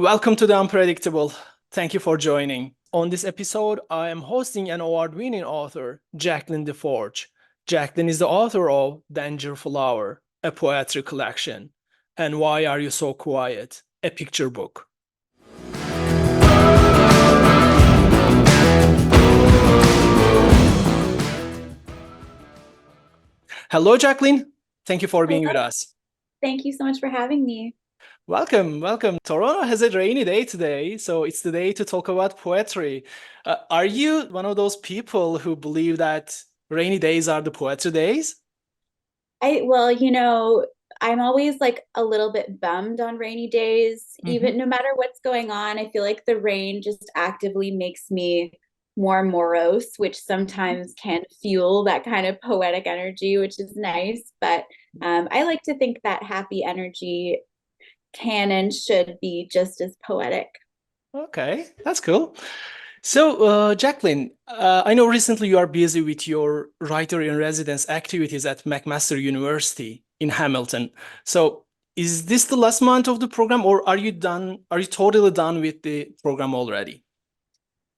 Welcome to The Unpredictable. Thank you for joining. On this episode, I am hosting an award-winning author, Jaclyn Desforges. Jaclyn is the author of Danger Flower, a poetry collection, and Why Are You So Quiet, a picture book. Hello, Jaclyn. Thank you for being with us. Thank you so much for having me. Welcome, welcome. Toronto has a rainy day today, so it's the day to talk about poetry. Are you one of those people who believe that rainy days are the poetry days? I'm always like a little bit bummed on rainy days, even no matter what's going on. I feel like the rain just actively makes me more morose, which sometimes can fuel that kind of poetic energy, which is nice. But I like to think that happy energy can and should be just as poetic. Okay, that's cool. So, Jaclyn, I know recently you are busy with your writer in residence activities at McMaster University in Hamilton. So, is this the last month of the program, or are you done? Are you totally done with the program already?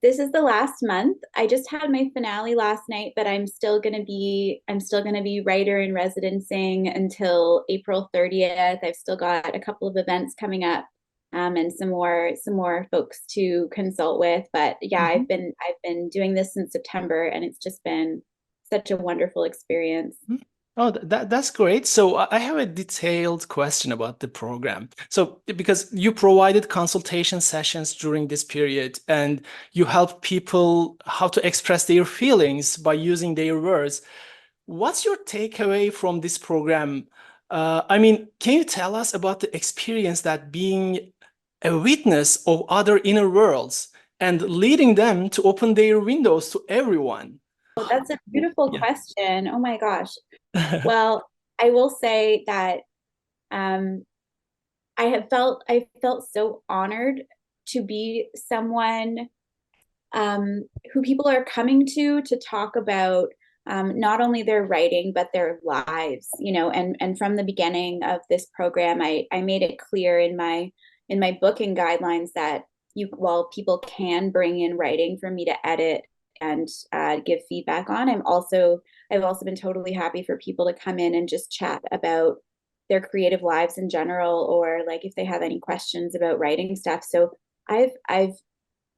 This is the last month. I just had my finale last night, but I'm still gonna be writer in residencing until April 30th. I've still got a couple of events coming up, and some more folks to consult with. But yeah, I've been doing this since September, and it's just been such a wonderful experience. Oh, that's great. So I have a detailed question about the program. So because you provided consultation sessions during this period and you help people how to express their feelings by using their words, what's your takeaway from this program? Can you tell us about the experience that being a witness of other inner worlds and leading them to open their windows to everyone? Well, that's a beautiful Yeah. question. Oh my gosh. Well, I will say that um, I felt so honored to be someone who people are coming to talk about not only their writing but their lives, and from the beginning of this program, I made it clear in my booking guidelines that while people can bring in writing for me to edit and give feedback on, I've also been totally happy for people to come in and just chat about their creative lives in general, or like if they have any questions about writing stuff. So I've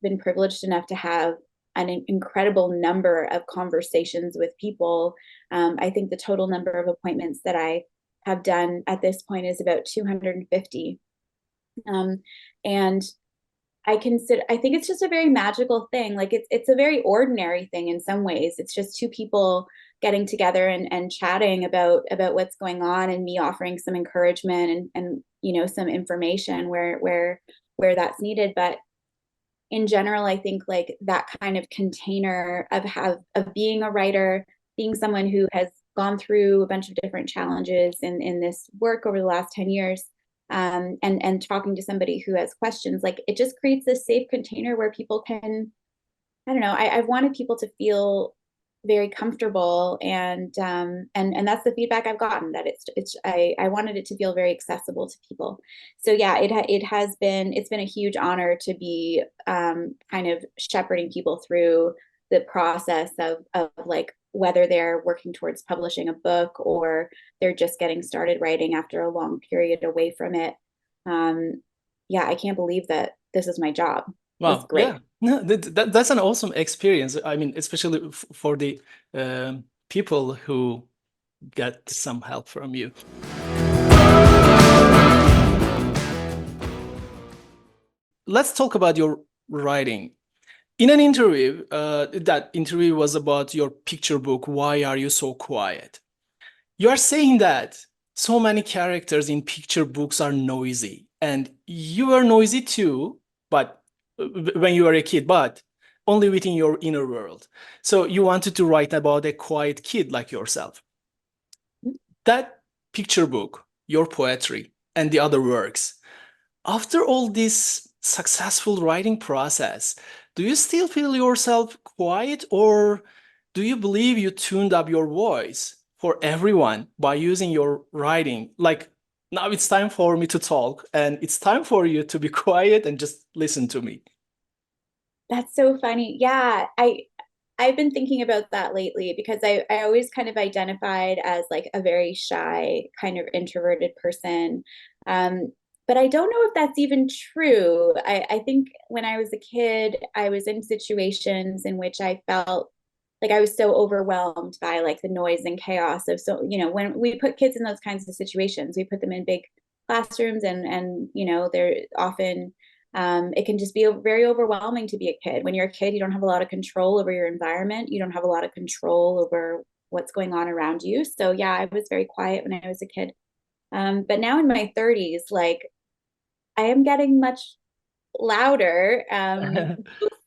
been privileged enough to have an incredible number of conversations with people. I think the total number of appointments that I have done at this point is about 250. And I think it's just a very magical thing. Like it's a very ordinary thing in some ways. It's just two people getting together and chatting about what's going on, and me offering some encouragement and some information where that's needed. But in general, I think like that kind of container of being a writer, being someone who has gone through a bunch of different challenges in this work over the last 10 years, and talking to somebody who has questions, like it just creates this safe container where people can, I don't know, I've wanted people to feel very comfortable, and that's the feedback I've gotten, that I wanted it to feel very accessible to people. So yeah, it's been a huge honor to be kind of shepherding people through the process of like whether they're working towards publishing a book or they're just getting started writing after a long period away from it. Yeah, I can't believe that this is my job. It's Wow, great. yeah, no, that's an awesome experience. I mean, especially for the people who get some help from you. Let's talk about your writing. In an interview, that interview was about your picture book, Why Are You So Quiet? You are saying that so many characters in picture books are noisy, and you were noisy too, but when you were a kid, but only within your inner world. So you wanted to write about a quiet kid like yourself. That picture book, your poetry, and the other works, after all this successful writing process, do you still feel yourself quiet, or do you believe you tuned up your voice for everyone by using your writing? Like Now it's time for me to talk, and it's time for you to be quiet and just listen to me. That's so funny. Yeah, I've been thinking about that lately because I always kind of identified as like a very shy, kind of introverted person. Um, but I don't know if that's even true. I think when I was a kid, I was in situations in which I felt like I was so overwhelmed by like the noise and chaos of, so, when we put kids in those kinds of situations, we put them in big classrooms, and they're often, it can just be very overwhelming to be a kid. When you're a kid, you don't have a lot of control over your environment. You don't have a lot of control over what's going on around you. So yeah, I was very quiet when I was a kid. But now in my 30s, like I am getting much louder.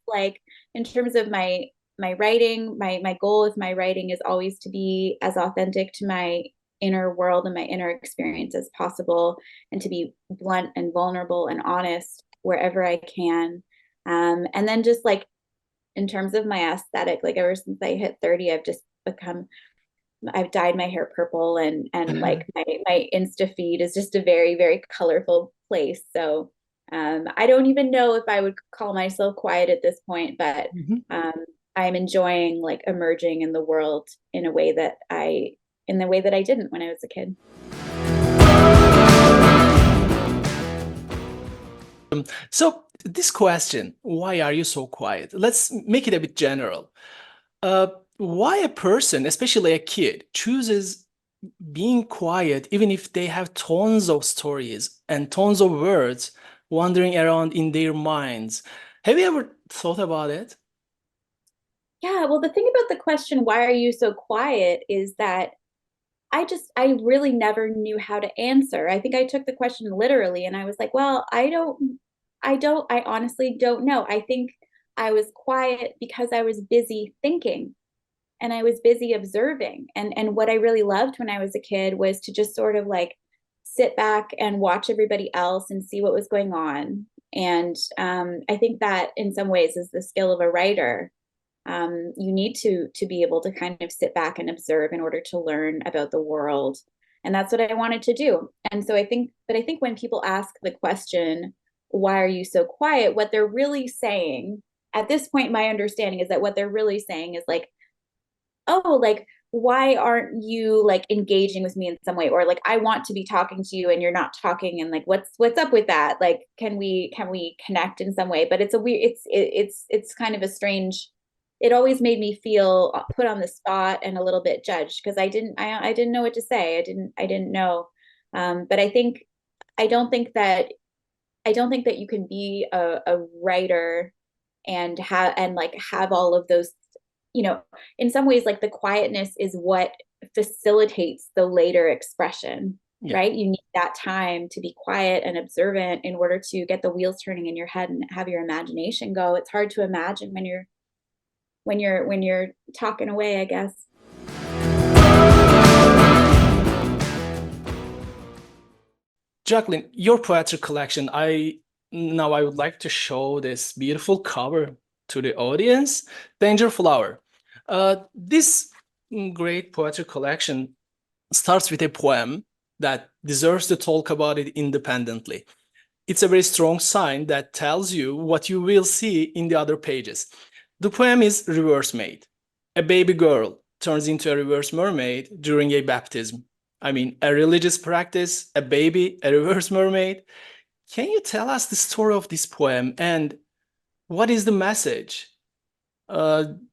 Like in terms of my writing, my goal with my writing is always to be as authentic to my inner world and my inner experience as possible, and to be blunt and vulnerable and honest wherever I can. And then just like in terms of my aesthetic, like ever since I hit 30, I've dyed my hair purple, and like my Insta feed is just a very, very colorful place. So I don't even know if I would call myself quiet at this point, but Mhm. um, I'm enjoying like emerging in the world in a way that I didn't when I was a kid. So this question, why are you so quiet? Let's make it a bit general. Why a person, especially a kid, chooses being quiet even if they have tons of stories and tons of words wandering around in their minds? Have you ever thought about it? Yeah, well, the thing about the question, why are you so quiet, is that I really never knew how to answer. I think I took the question literally, and I was like, well, I honestly don't know. I think I was quiet because I was busy thinking, and I was busy observing. And what I really loved when I was a kid was to just sort of like sit back and watch everybody else and see what was going on. And I think that in some ways is the skill of a writer. You need to be able to kind of sit back and observe in order to learn about the world, and that's what I wanted to do. And so I think when people ask the question, why are you so quiet, what they're really saying at this point, my understanding is that what they're really saying is like, oh, like, why aren't you like engaging with me in some way, or like I want to be talking to you and you're not talking, and like what's up with that, like can we connect in some way? But it's a weird, it's kind of a strange, it always made me feel put on the spot and a little bit judged, because I didn't know what to say. I didn't know. But I don't think that I don't think that you can be a writer and have all of those, in some ways, like the quietness is what facilitates the later expression, Yeah. right? You need that time to be quiet and observant in order to get the wheels turning in your head and have your imagination go. It's hard to imagine when you're talking away, I guess. Jacqueline, your poetry collection, I would like to show this beautiful cover to the audience. Danger Flower. This great poetry collection starts with a poem that deserves to talk about it independently. It's a very strong sign that tells you what you will see in the other pages. The poem is reverse made. A baby girl turns into a reverse mermaid during a baptism. I mean, a religious practice, a baby, a reverse mermaid. Can you tell us the story of this poem and what is the message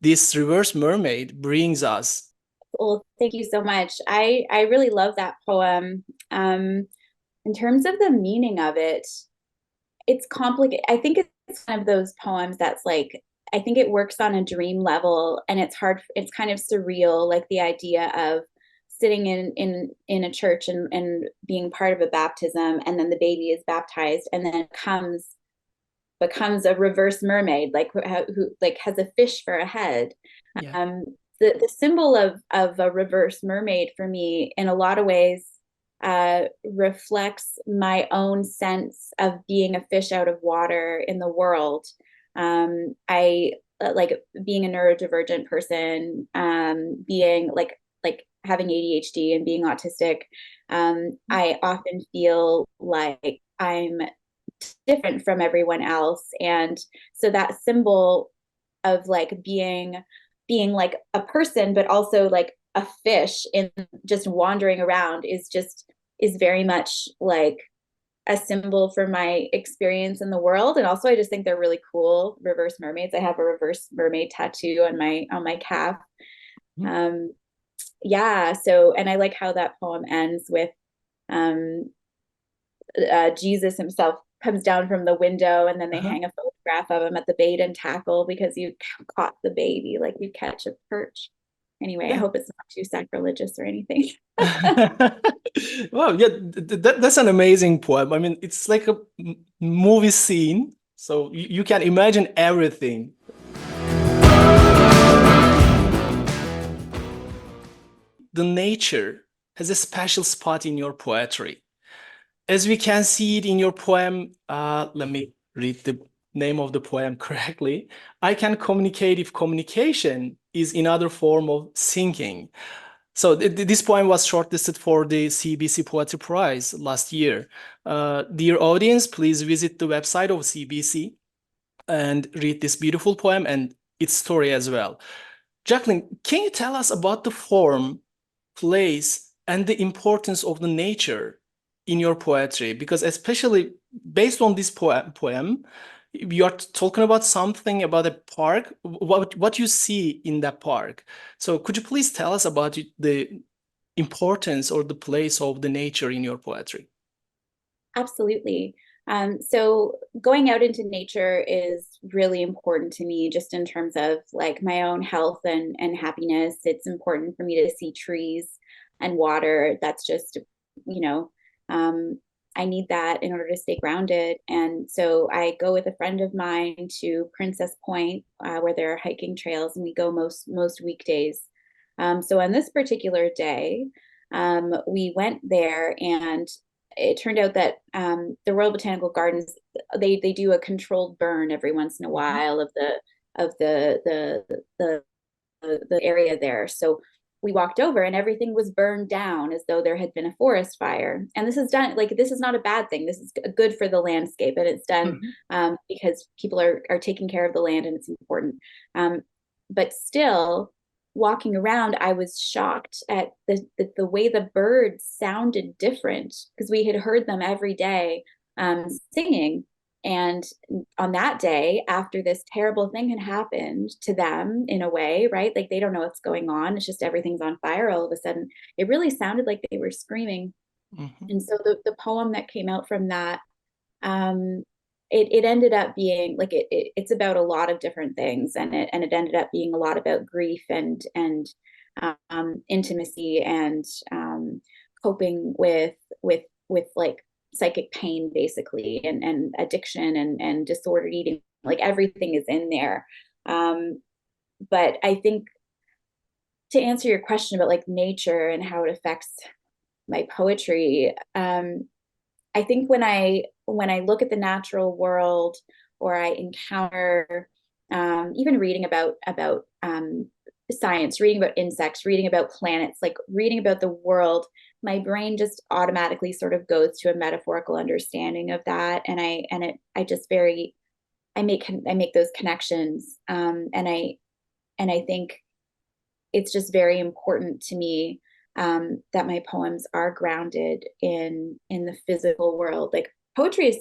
this reverse mermaid brings us? Well, thank you so much. I really love that poem. In terms of the meaning of it, it's complicated. I think it's one of those poems that's like, I think it works on a dream level, and it's kind of surreal, like the idea of sitting in a church and being part of a baptism, and then the baby is baptized and then becomes a reverse mermaid, like who like has a fish for a head. Yeah. um the symbol of a reverse mermaid for me in a lot of ways reflects my own sense of being a fish out of water in the world. I like being a neurodivergent person, being like having ADHD and being autistic, I often feel like I'm different from everyone else. And so that symbol of like being like a person, but also like a fish in just wandering around is very much like a symbol for my experience in the world. And also I just think they're really cool reverse mermaids. I have a reverse mermaid tattoo on my calf. Um, yeah, so and I like how that poem ends with um, Jesus himself comes down from the window, and then they Uh-huh. hang a photograph of him at the bait and tackle because you caught the baby like you catch a perch. Anyway, I Yeah. hope it's not too sacrilegious or anything. Wow, yeah, that's an amazing poem. I mean, it's like a movie scene, so you can imagine everything. The nature has a special spot in your poetry. As we can see it in your poem, let me read the name of the poem correctly. I can communicate if communication is another form of thinking. So this poem was shortlisted for the CBC Poetry Prize last year. Dear audience, please visit the website of CBC and read this beautiful poem and its story as well. Jaclyn, can you tell us about the form, place, and the importance of the nature in your poetry? Because especially based on this poem, you are talking about something about a park, what you see in that park. So could you please tell us about the importance or the place of the nature in your poetry? Absolutely. So going out into nature is really important to me, just in terms of like my own health and happiness. It's important for me to see trees and water. That's just, you know, um, I need that in order to stay grounded. And so I go with a friend of mine to Princess Point, where there are hiking trails, and we go most weekdays. So on this particular day, we went there, and it turned out that the Royal Botanical Gardens, they do a controlled burn every once in a while of the area there. So we walked over, and everything was burned down as though there had been a forest fire. And this is done, like, this is not a bad thing. This is good for the landscape, and it's done Mhm. because people are taking care of the land, and it's important. Um, but still, walking around, I was shocked at the way the birds sounded different, because we had heard them every day singing. And on that day, after this terrible thing had happened to them, in a way, right? Like they don't know what's going on. It's just everything's on fire all of a sudden. It really sounded like they were screaming. Mhm. And so the poem that came out from that, um, it ended up being like it's about a lot of different things, and it ended up being a lot about grief and intimacy and coping with like psychic pain, basically, and addiction and disordered eating. Like everything is in there. But I think, to answer your question about like nature and how it affects my poetry, I think when I look at the natural world, or I encounter even reading about science, reading about insects, reading about planets, like reading about the world, my brain just automatically sort of goes to a metaphorical understanding of that, and I just very I make those connections, and I think it's just very important to me that my poems are grounded in the physical world. Like poetry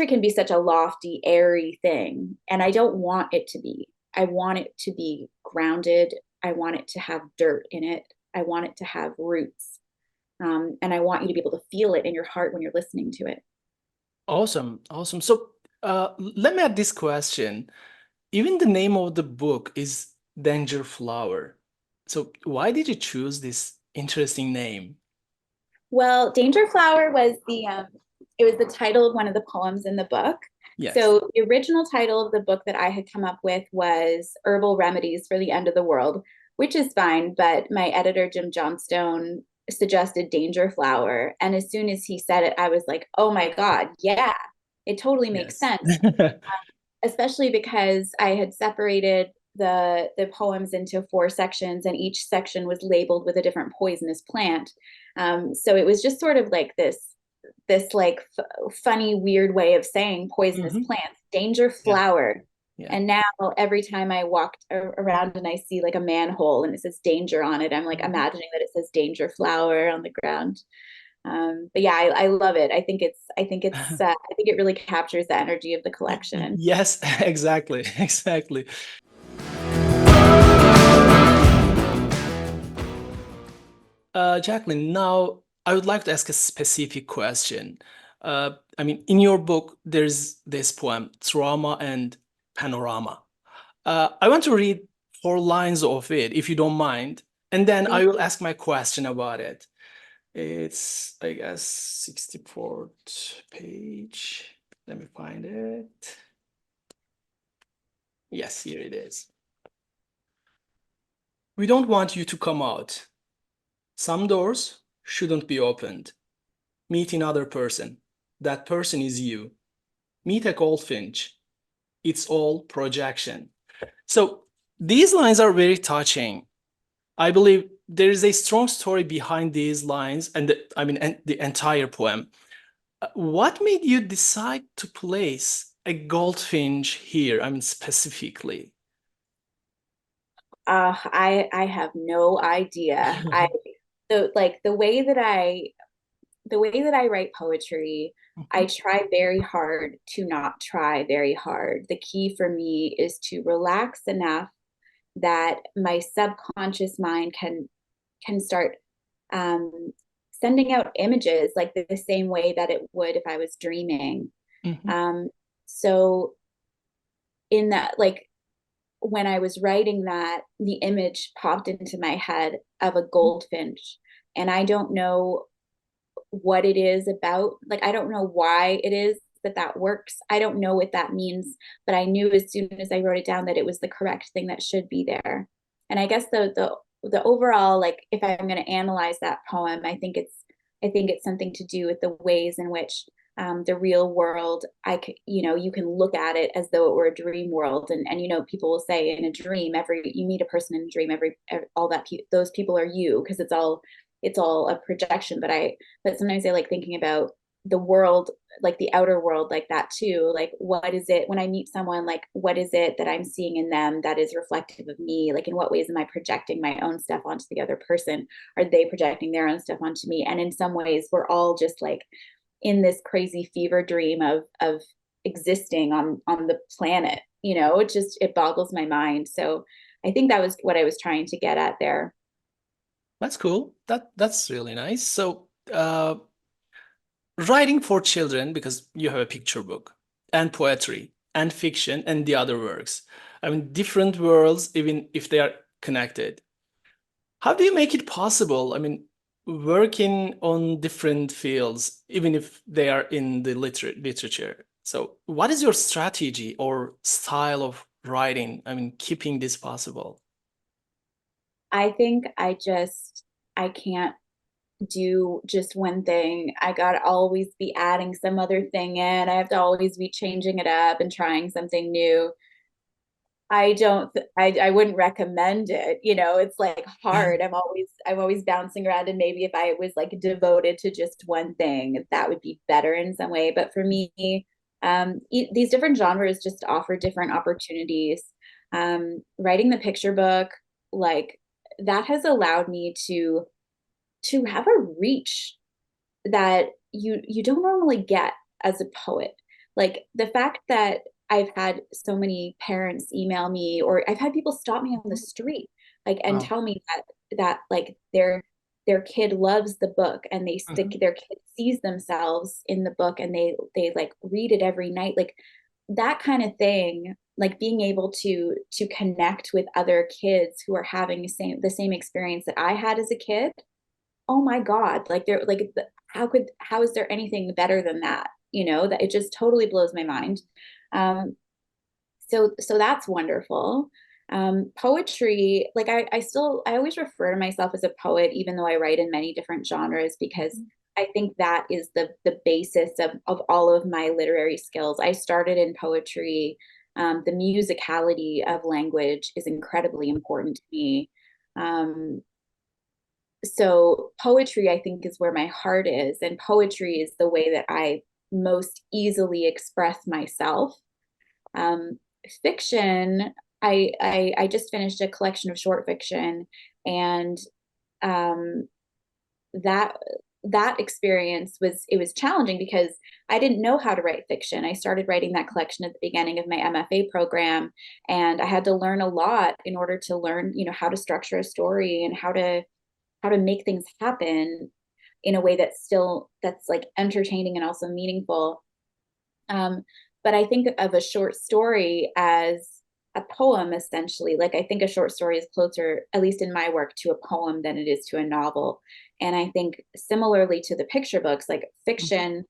can be such a lofty, airy thing, and I don't want it to be. I want it to be grounded. I want it to have dirt in it. I want it to have roots, and I want you to be able to feel it in your heart when you're listening to it. Awesome, awesome. So let me add this question. Even the name of the book is Danger Flower. So why did you choose this interesting name? Well, Danger Flower was the title of one of the poems in the book. Yes. So the original title of the book that I had come up with was Herbal Remedies for the End of the World, which is fine, but my editor, Jim Johnstone, suggested Danger Flower. And as soon as he said it, I was like, oh my God, yeah, it totally makes Yes. sense, especially because I had separated the poems into 4 sections, and each section was labeled with a different poisonous plant. So it was just sort of like this like funny, weird way of saying poisonous plants, danger flower. Yeah. And now every time I walk around and I see like a manhole and it says danger on it, I'm like imagining that it says danger flower on the ground. But yeah, I love it. I think it really captures the energy of the collection. Yes, exactly, exactly. Jaclyn, now I would like to ask a specific question. I mean, in your book, there's this poem, Trauma and Panorama. I want to read 4 lines of it, if you don't mind, and then I will ask my question about it. It's, I guess, 64th page. Let me find it. Yes, here it is. We don't want you to come out. Some doors shouldn't be opened. Meet another person. That person is you. Meet a goldfinch. It's all projection. So these lines are very touching. I believe there is a strong story behind these lines and the entire poem. What made you decide to place a goldfinch here? I mean, specifically. I have no idea. The way that I write poetry, I try very hard to not try very hard. The key for me is to relax enough that my subconscious mind can start sending out images like the same way that it would if I was dreaming. So in that, like, when I was writing that, the image popped into my head of a goldfinch, and I don't know what it is about. Like, I don't know why it is that works. I don't know what that means, but I knew as soon as I wrote it down that it was the correct thing that should be there. And I guess the overall, like, if I'm going to analyze that poem, I think it's something to do with the ways in which the real world, you can look at it as though it were a dream world, and people will say in a dream, you meet a person in a dream, all that those people are you, because it's all a projection. But sometimes I like thinking about the world, like the outer world, like that too. Like, what is it when I meet someone? Like, what is it that I'm seeing in them that is reflective of me? Like, in what ways am I projecting my own stuff onto the other person? Are they projecting their own stuff onto me? And in some ways, we're all just like in this crazy fever dream of existing on the planet. It boggles my mind. So I think that was what I was trying to get at there. That's cool. That's really nice. So, writing for children, because you have a picture book and poetry and fiction and the other works. I mean, different worlds, even if they are connected. How do you make it possible? I mean, working on different fields, even if they are in the literature. So, what is your strategy or style of writing? I mean, keeping this possible. I think I can't do just one thing. I gotta always be adding some other thing in. I have to always be changing it up and trying something new. I wouldn't recommend it. It's like hard. I'm always bouncing around, and maybe if I was like devoted to just one thing, that would be better in some way. But for me, these different genres just offer different opportunities. Writing the picture book, like, that has allowed me to have a reach that you don't normally get as a poet. Like, the fact that I've had so many parents email me, or I've had people stop me on the street, like, and Wow. tell me that like their kid loves the book, and their kid sees themselves in the book, and they like read it every night, like that kind of thing. Like, being able to connect with other kids who are having the same experience that I had as a kid. Oh my God, like, they're like, how is there anything better than that? That it just totally blows my mind. So that's wonderful. Poetry, like, I always refer to myself as a poet, even though I write in many different genres, because I think that is the basis of all of my literary skills. I started in poetry The musicality of language is incredibly important to me. So poetry, I think, is where my heart is, and poetry is the way that I most easily express myself. Fiction, I just finished a collection of short fiction, and um, that that experience was challenging because I didn't know how to write fiction. I started writing that collection at the beginning of my MFA program, and I had to learn a lot in order to learn, how to structure a story and how to make things happen in a way that's like entertaining and also meaningful. But I think of a short story as a poem, essentially. Like, I think a short story is closer, at least in my work, to a poem than it is to a novel. And I think similarly to the picture books, like Mhm. fiction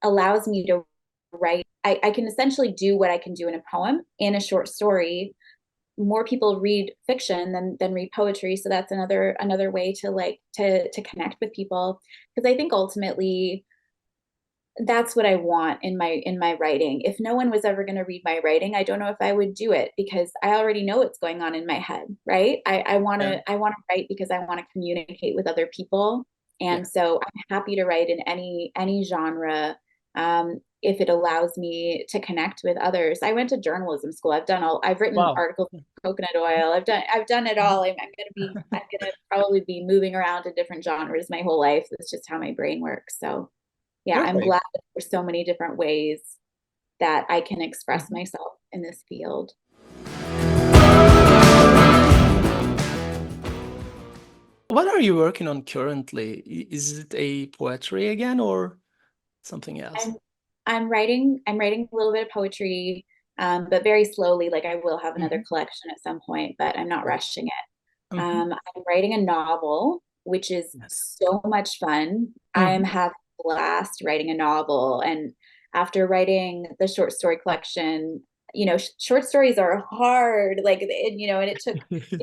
allows me to write. I can essentially do what I can do in a poem in a short story. More people read fiction than read poetry, so that's another way to to connect with people, because I think ultimately that's what I want in my writing. If no one was ever going to read my writing, I don't know if I would do it, because I already know what's going on in my head, right? I want Yeah, to I want to write because I want to communicate with other people, yeah. and so I'm happy to write in any genre, if it allows me to connect with others. I went to journalism school. I've written Wow. articles on coconut oil. I've done it all. I'm gonna probably be moving around in different genres my whole life. That's just how my brain works. So yeah, I'm Perfect. glad that there's so many different ways that I can express Mhm. myself in this field. What are you working on currently? Is it a poetry again or something else? I'm I'm writing a little bit of poetry, but very slowly. Like, I will have another Mhm. collection at some point, but I'm not Right. rushing it. Mhm. I'm writing a novel, which is Yes. so much fun. I am Mhm. having a blast writing a novel, and after writing the short story collection, short stories are hard. Like, and it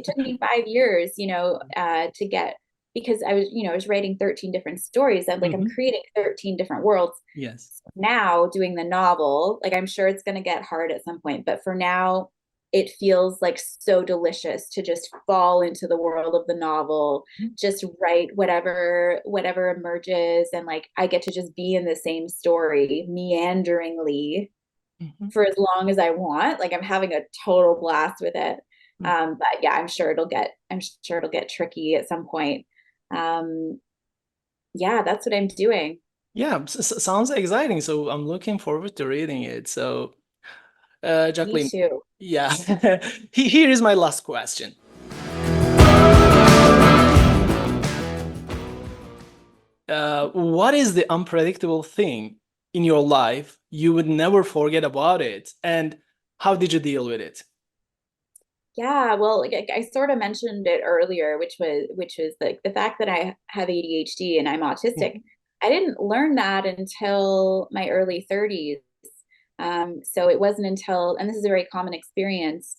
took me 5 years, to get, because I was writing 13 different stories. I'm Mhm. creating 13 different worlds. Yes. Now doing the novel, like, I'm sure it's going to get hard at some point, but for now it feels like so delicious to just fall into the world of the novel, Mhm. just write whatever emerges, and like I get to just be in the same story meanderingly Mhm. for as long as I want. Like, I'm having a total blast with it. Mhm. But yeah, I'm sure it'll get tricky at some point. Um, yeah, that's what I'm doing. Yeah, sounds exciting. So I'm looking forward to reading it. So, Me Jacqueline, too. yeah, here is my last question. What is the unpredictable thing in your life you would never forget about it, and how did you deal with it? Yeah, well, like I sort of mentioned it earlier, which was like the fact that I have ADHD and I'm autistic. Mhm. I didn't learn that until my early 30s. So it wasn't until, and this is a very common experience,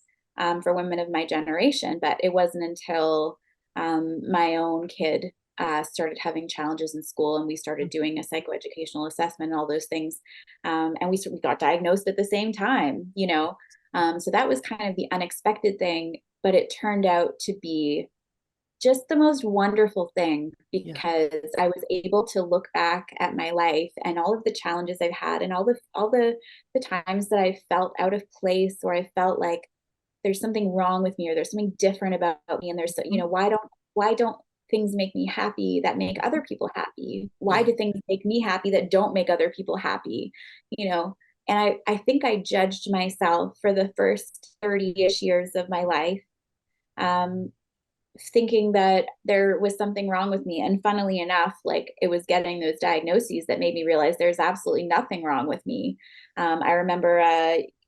for women of my generation, but it wasn't until, my own kid started having challenges in school, and we started doing a psychoeducational assessment and all those things, and we got diagnosed at the same time. So that was kind of the unexpected thing, but it turned out to be just the most wonderful thing, Yeah, because I was able to look back at my life and all of the challenges I've had, and all the times that I felt out of place, or I felt like there's something wrong with me, or there's something different about me, and mhm, why don't things make me happy that make other people happy? Why yeah, do things make me happy that don't make other people happy? You know, and I think I judged myself for the first 30-ish years of my life, um, thinking that there was something wrong with me. And funnily enough, like, it was getting those diagnoses that made me realize there's absolutely nothing wrong with me. I remember,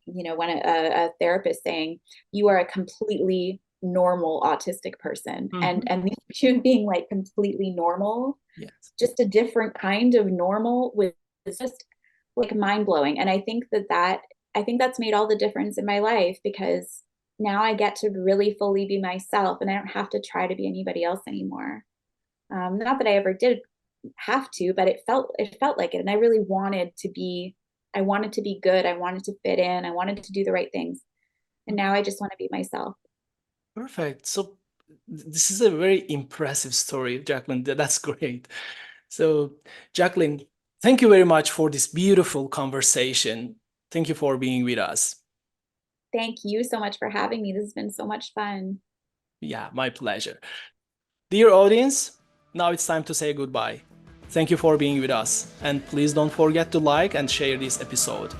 when a therapist saying, "You are a completely normal autistic person," and mhm, and you being like completely normal, yes, just a different kind of normal, was just like mind blowing. And I think that's made all the difference in my life, because now I get to really fully be myself, and I don't have to try to be anybody else anymore. Not that I ever did have to, but it felt like it, and I really wanted to be I wanted to be good. I wanted to fit in. I wanted to do the right things. And now I just want to be myself. Perfect. So this is a very impressive story, Jaclyn. That's great. So, Jaclyn, thank you very much for this beautiful conversation. Thank you for being with us. Thank you so much for having me. This has been so much fun. Yeah, my pleasure. Dear audience, now it's time to say goodbye. Thank you for being with us, and please don't forget to like and share this episode.